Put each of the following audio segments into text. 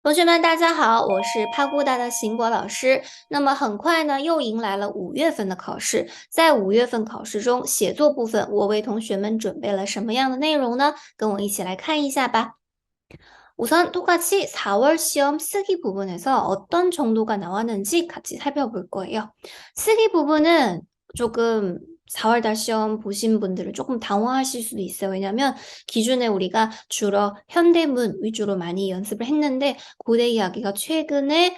同学们，大家好，我是趴姑大的邢博老师。那么很快呢，又迎来了5月份的考试。在5月份考试中，写作部分我为同学们准备了什么样的内容呢？跟我一起来看一下吧。우선 똑같이 4월 시험 쓰기 부분에서 어떤 정도가 나왔는지 같이 살펴볼 거예요. 쓰기 부분은 조금 4월달 시험 보신 분들은 조금 당황하실 수도 있어요. 왜냐면 기존에 우리가 주로 현대문 위주로 많이 연습을 했는데 고대 이야기가 최근에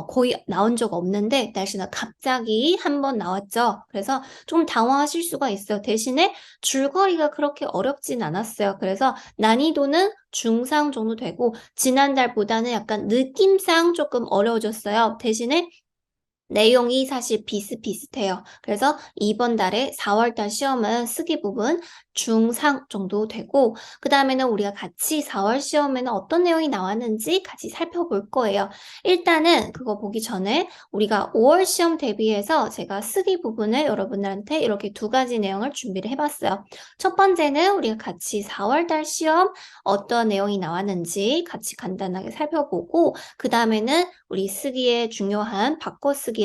거의 나온 적 없는데 날씨는 갑자기 한번 나왔죠. 그래서 좀 당황하실 수가 있어요. 대신에 줄거리가 그렇게 어렵진 않았어요. 그래서 난이도는 중상 정도 되고 지난달보다는 약간 느낌상 조금 어려워졌어요. 대신에 내용이 사실 비슷비슷해요. 그래서 이번 달에 4월달 시험은 쓰기 부분 중상 정도 되고 그 다음에는 우리가 같이 4월 시험에는 어떤 내용이 나왔는지 같이 살펴볼 거예요. 일단은 그거 보기 전에 우리가 5월 시험 대비해서 제가 쓰기 부분을 여러분들한테 이렇게 두 가지 내용을 준비를 해봤어요. 첫 번째는 우리가 같이 4월달 시험 어떤 내용이 나왔는지 같이 간단하게 살펴보고 그 다음에는 우리 쓰기에 중요한 바꿔쓰기랑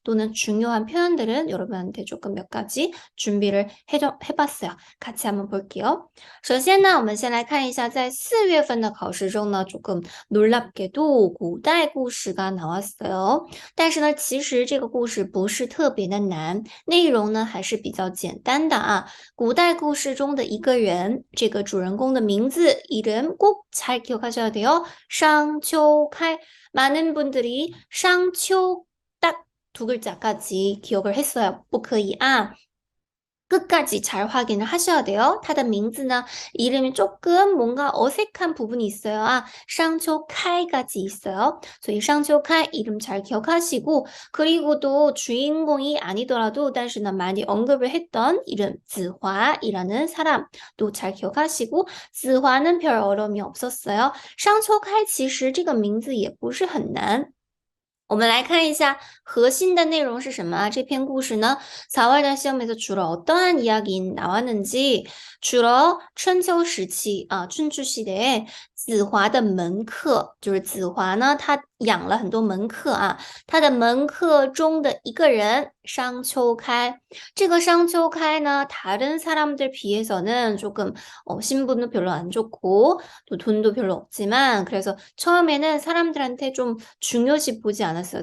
또는 중요한 표현들은 여러분한테 조금 몇 가지 준비를 해봤어요. 같이 한번 볼게요. 首先呢，我们先来看一下，在4月份的考试中呢，조금 놀랍게도 古代故事가 나왔어요. 但是呢，其实这个故事不是特别的难，内容呢还是比较简单的啊。古代故事中的一个人，这个主人公的名字 이름 꼭 잘 기억하셔야 돼요. 쌍초칼. 많은 분들이 쌍초 딱 두 글자까지 기억을 했어요. 不可以啊。 끝까지 잘 확인을 하셔야 돼요. 他的名字呢, 이름이 조금 뭔가 어색한 부분이 있어요. 쌍초칼까지 있어요. 所以 쌍초칼 이름 잘 기억하시고 그리고 또 주인공이 아니더라도 但是呢 많이 언급을 했던 이름子华이라는 사람 또 잘 기억하시고 子华는 별 어려움이 없었어요. 쌍초칼 其实这个名字也不是很难。我们来看一下核心的内容是什么啊？这篇故事呢， 4월달 시험에서 주로 어떠한 이야기 나왔는지 주로 春秋时期啊， 春秋시대에 子华的门客，就是子华呢，他养了很多门客啊，他的门客中的一个人商丘开，这个商丘开呢， 다른 사람들 비해서는 조금 신분도 별로 안 좋고 또 돈도 별로 없지만 그래서 처음에는 사람들한테 좀 중요시 보지 않았어요.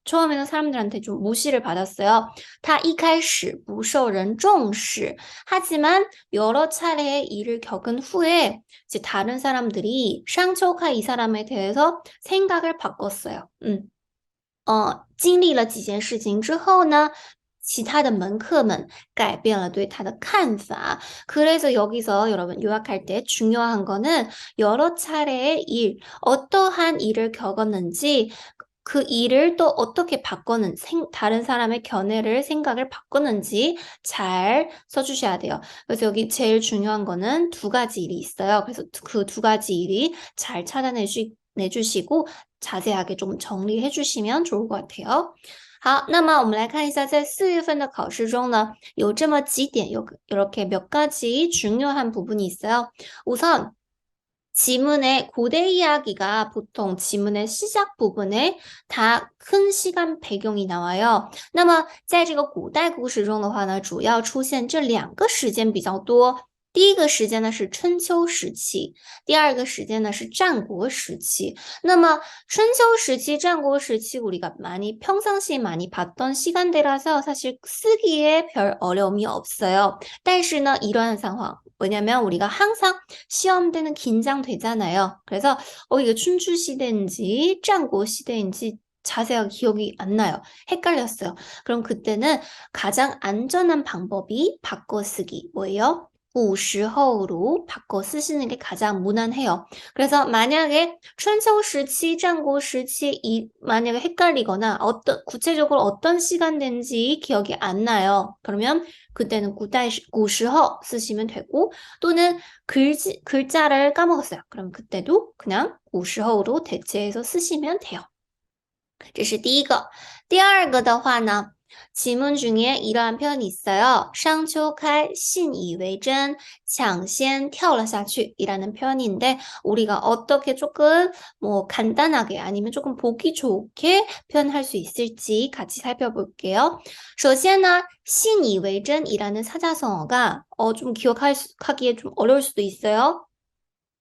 처음에는 사람들한테 좀 무시를 받았어요. 他一开始不受人重视. 하지만 여러 차례의 일을 겪은 후에 이제 다른 사람들이 샹초카 이 사람에 대해서 생각을 바꿨어요. 经历了几件事情之后呢， 其他的门客们改变了对他的看法. 그래서 여기서 여러분 요약할 때 중요한 거는 여러 차례의 일, 어떠한 일을 겪었는지 그 일을 또 어떻게 바꿨는지, 다른 사람의 견해를, 생각을 바꿨는지 잘 써주셔야 돼요. 그래서 여기 제일 중요한 거는 두 가지 일이 있어요. 그래서 그 두 가지 일이 잘 내주시고 자세하게 좀 정리해 주시면 좋을 것 같아요. 好，那么我们来看一下，在4月份的考试中呢，有这么几点，有 이렇게 몇 가지 중요한 부분이 있어요. 우선 지문의 고대 이야기가 보통 지문의 시작 부분에 다 큰 시간 배경이 나와요. 那么在这个古代故事中的话呢，主要出现这2个时间比较多。第一个时间呢是春秋时期，第二个时间呢是战国时期。那么春秋时期,战国时期 우리가 많이 평상시에 많이 봤던 시간대라서 사실 쓰기에 별 어려움이 없어요. 但是呢, 이러한 상황. 왜냐면 우리가 항상 시험 때는 긴장되잖아요. 그래서 이게 춘추 시대인지战国 시대인지 자세하게 기억이 안 나요. 헷갈렸어요. 그럼 그때는 가장 안전한 방법이 바꿔쓰기. 뭐예요? 古时候로 바꿔 쓰시는 게 가장 무난해요. 그래서 만약에春秋 时期, 战国 时期 만약에 헷갈리거나 구체적으로 어떤 시간대인지 기억이 안 나요. 그러면 그때는 古时候 쓰시면 되고 또는 글자를 까먹었어요. 그럼 그때도 그냥 古时候로 대체해서 쓰시면 돼요. 这是第一个。第二个的话呢 지문 중에 이러한 표현이 있어요. 上秋开 신이외전 抢先跳了下去 이라는 표현인데 우리가 어떻게 조금 간단하게 아니면 조금 보기 좋게 표현할 수 있을지 같이 살펴볼게요. 首先呢 신이외전 이라는 사자성어가 좀 기억하기에 좀 어려울 수도 있어요.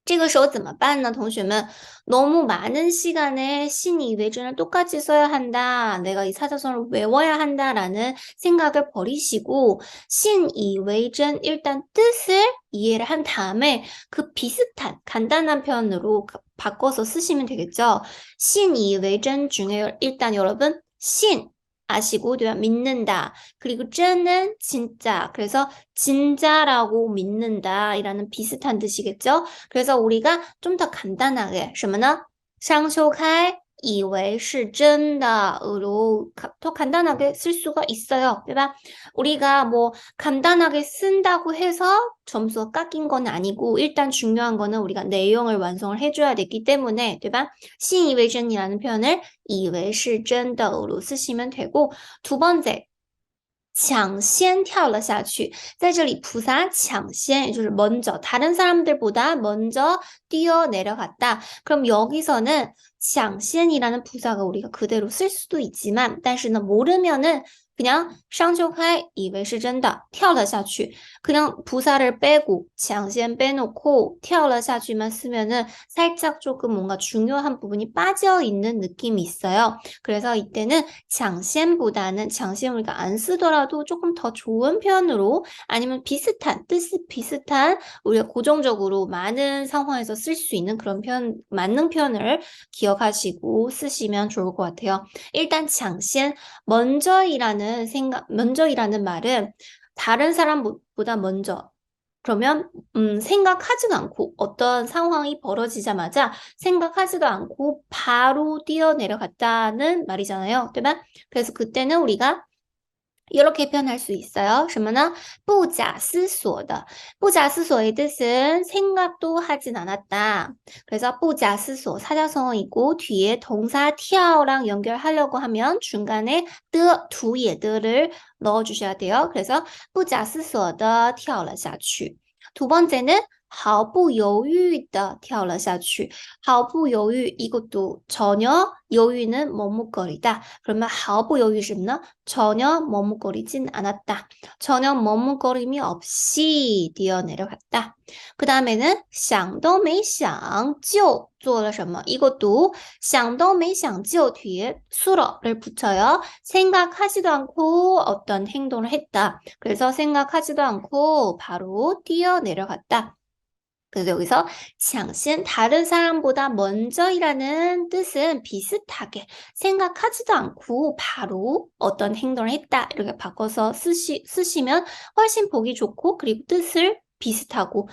这个时候怎么办呢？同学们 너무 많은 시간에 신이외전을 똑같이 써야 한다. 내가 이 사자성어를 외워야 한다라는 생각을 버리시고 신이외전 일단 뜻을 이해를 한 다음에 그 비슷한 간단한 표현으로 바꿔서 쓰시면 되겠죠. 신이외전 중에 일단 여러분 신 아시고 믿는다. 그리고 쩐은 진짜. 그래서 진짜라고 믿는다 이라는 비슷한 뜻이겠죠. 그래서 우리가 좀 더 간단하게 什么呢? 上秋开以为是真的으로 더 간단하게 쓸 수가 있어요. 对吧? 우리가 간단하게 쓴다고 해서 점수가 깎인 건 아니고 일단 중요한 거는 우리가 내용을 완성을 해줘야 되기 때문에 对吧? 信以为真이라는 표현을 以为是真的으로 쓰시면 되고 두 번째 抢先跳了下去，在这里菩萨抢先也就是먼저 다른 사람들보다 먼저 뛰어내려갔다. 그럼 여기서는 抢先이라는 부사가 우리가 그대로 쓸 수도 있지만 但是呢 모르면은 그냥 上秋开以为是真的跳了下去 그냥 부사를 빼고 抢先 빼놓고 跳了下去만 쓰면은 살짝 조금 뭔가 중요한 부분이 빠져있는 느낌이 있어요. 그래서 이때는 抢先보다는 抢先 우리가 안 쓰더라도 조금 더 좋은 표현으로 아니면 비슷한 뜻이 비슷한 우리가 고정적으로 많은 상황에서 쓸 수 있는 그런 표현 맞는 표현을 기억하시고 쓰시면 좋을 것 같아요. 일단 抢先 먼저이라는 말은 다른 사람보다 먼저 그러면 생각하지도 않고 어떤 상황이 벌어지자마자 생각하지도 않고 바로 뛰어내려갔다는 말이잖아요. 对吧? 그래서 그때는 우리가 이렇게 표현할 수 있어요. 什么呢? 不假思索的. 不假思索의 뜻은 생각도 하진 않았다. 그래서 不假思索 사자성어이고 뒤에 동사 跳랑 연결하려고 하면 중간에 的, 두 예들을 넣어주셔야 돼요. 그래서 不假思索的跳了下去. 두 번째는 毫不犹豫的跳了下去. 毫不犹豫 이것도 전혀 여유는 머뭇거리다. 그러면 毫不犹豫 是什么呢? 전혀 머뭇거리진 않았다. 전혀 머뭇거림이 없이 뛰어내려갔다. 그 다음에는 想都没想就做了什么? 이것도 想都没想就 뒤에 수러를 붙여요. 생각하지도 않고 어떤 행동을 했다. 그래서 생각하지도 않고 바로 뛰어내려갔다. 그래서 여기서 抢先 다른 사람보다 먼저이라는 뜻은 비슷하게 생각하지도 않고 바로 어떤 행동을 했다 이렇게 바꿔서 쓰시면 훨씬 보기 좋고 그리고 뜻을 비슷하고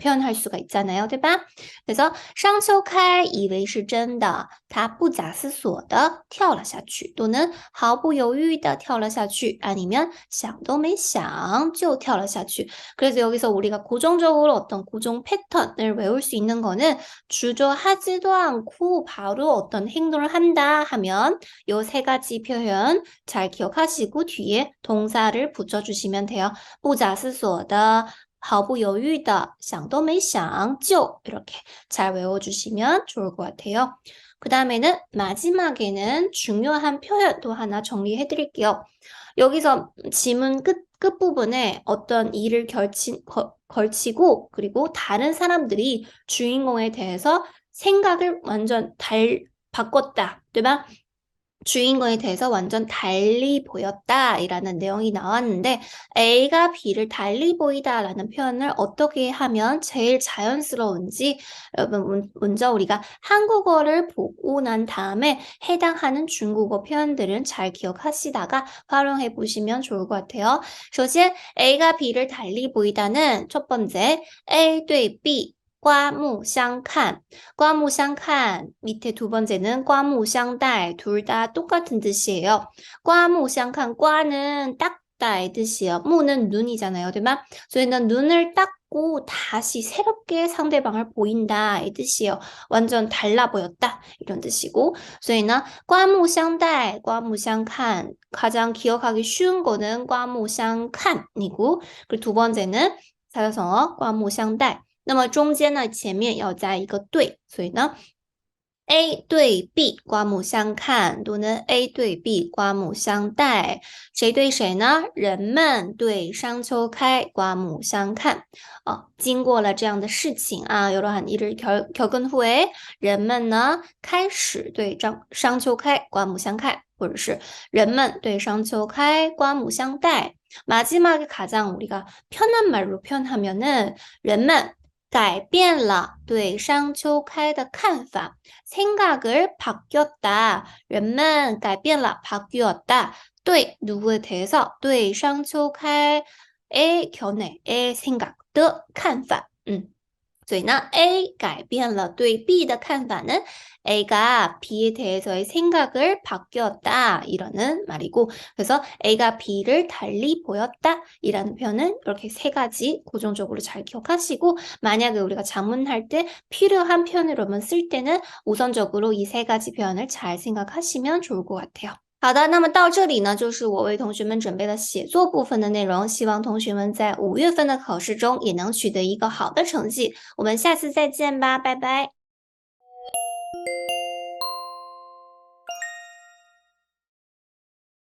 표현할 수가 있잖아요. 对吧? 그래서 上秋开以为是真的他不假思索的跳了下去 또는 毫不犹豫的跳了下去 아니면 想都没想就跳了下去 그래서 여기서 우리가 고정적으로 어떤 고정 패턴을 외울 수 있는 거는 주저하지도 않고 바로 어떤 행동을 한다 하면 요 세 가지 표현 잘 기억하시고 뒤에 동사를 붙여주시면 돼요. 不假思索的毫不犹豫的想都没想就 이렇게 잘 외워주시면 좋을 것 같아요. 그 다음에는 마지막에는 중요한 표현 또 하나 정리해 드릴게요. 여기서 지문 끝부분에 어떤 일을 걸치고 그리고 다른 사람들이 주인공에 대해서 생각을 완전 바꿨다. 对吧? 주인공에 대해서 완전 달리 보였다 이라는 내용이 나왔는데 A가 B를 달리 보이다 라는 표현을 어떻게 하면 제일 자연스러운지 여러분 먼저 우리가 한국어를 보고 난 다음에 해당하는 중국어 표현들은 잘 기억하시다가 활용해 보시면 좋을 것 같아요. 首先 A가 B를 달리 보이다는 첫 번째 A 对 B刮目相看, 刮目相看 밑에 두 번째는 刮目相待 둘 다 똑같은 뜻이에요. 刮目相看 刮는 딱 떴다 이 뜻이에요. 무는 눈이잖아요. 对吗? 所以呢 눈을 닦고 다시 새롭게 상대방을 보인다 이 뜻이에요. 완전 달라 보였다 이런 뜻이고 所以呢 刮目相待, 刮目相看 가장 기억하기 쉬운 거는 刮目相看이고 그리고 두 번째는 사자성어 刮目相待那么中间呢前面要加一个对所以呢 A 对 B 刮目相看또는 A 对 B 刮目相待谁对谁呢人们对商丘开刮目相看经过了这样的事情啊 여러한 일을 겪은 후에 人们呢开始对商丘开刮目相看或者是人们对商丘开刮目相待 마지막에 가장 우리가 편한 말로 표현하면은 人们改变了对商丘开的看法 생각을 바뀌었다. 人们改变了 바뀌었다. 对 누구에 대해서 对商丘开의 견해의 생각 的看法 所以呢 A 改变了对 B 的看法는 A가 B에 대해서의 생각을 바뀌었다 이라는 말이고 그래서 A가 B를 달리 보였다 이라는 표현은 이렇게 세 가지 고정적으로 잘 기억하시고 만약에 우리가 자문할 때 필요한 표현으로만 쓸 때는 우선적으로 이 세 가지 표현을 잘 생각하시면 좋을 것 같아요. 好的，那么到这里呢，就是我为同学们准备的写作部分的内容，希望同学们在5月份的考试中也能取得一个好的成绩。我们下次再见吧，拜拜。